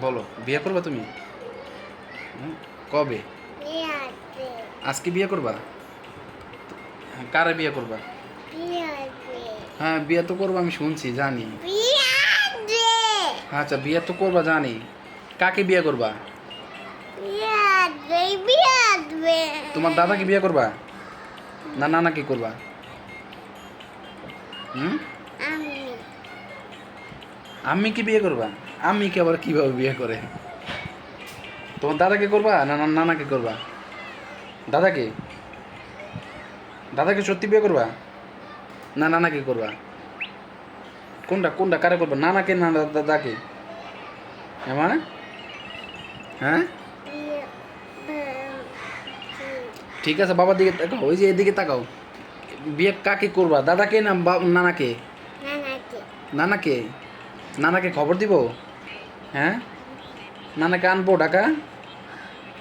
বলো, বিয়ে করবা তুমি? কবে? আজকে বিয়ে করবা? কারে বিয়ে করবা? হ্যাঁ, বিয়ে তো করবো, আমি শুনছি, জানি। আচ্ছা, বিয়ে তো করবা জানি। কাকে বিয়ে করবা? তোমার দাদাকে বিয়ে করবা না নানাকে করবা? হুম, আমি কি বিয়ে করবা? আমি কি আবার কিভাবে বিয়ে করে? তোমার দাদাকে করবা না নানাকে করবা? দাদাকে? দাদাকে সত্যি বিয়ে করবা না নানাকে করবা? কোনটা কোনটা কারে করবা, নানাকে না দাদাকে? হ্যাঁ মানে, হ্যাঁ ঠিক আছে, বাবার দিকে তাকাও, ওই যে এদিকে তাকাও। বিয়ে কাকে করবা, দাদাকে না নানাকে? নানাকে? নানাকে খবর দিব? হ্যাঁ, নানাকে আনবো ঢাকা?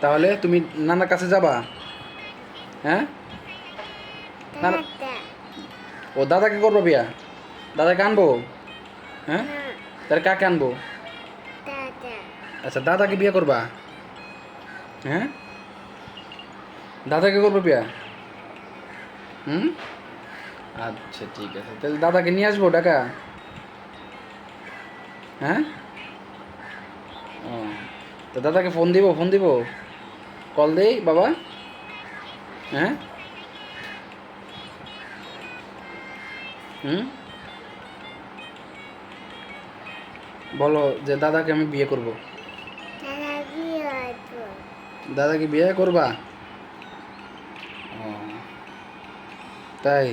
তাহলে তুমি নানার কাছে যাবা? হ্যাঁ, নানা, ও দাদাকে করবো বিয়া? দাদাকে আনবো? হ্যাঁ, তাহলে কাকে আনবো? আচ্ছা, দাদাকে বিয়ে করবা? হ্যাঁ, দাদাকে করবো বিয়া? হুম, আচ্ছা ঠিক আছে, তাহলে দাদাকে নিয়ে আসবো ঢাকা? হ্যাঁ, ও, তো দাদাকে ফোন দিব, ফোন দিব, কল দেই বাবা? হ্যাঁ, হুম, বলো যে দাদাকে আমি বিয়ে করব। দাদাকে বিয়ে করবা? ও, তাই?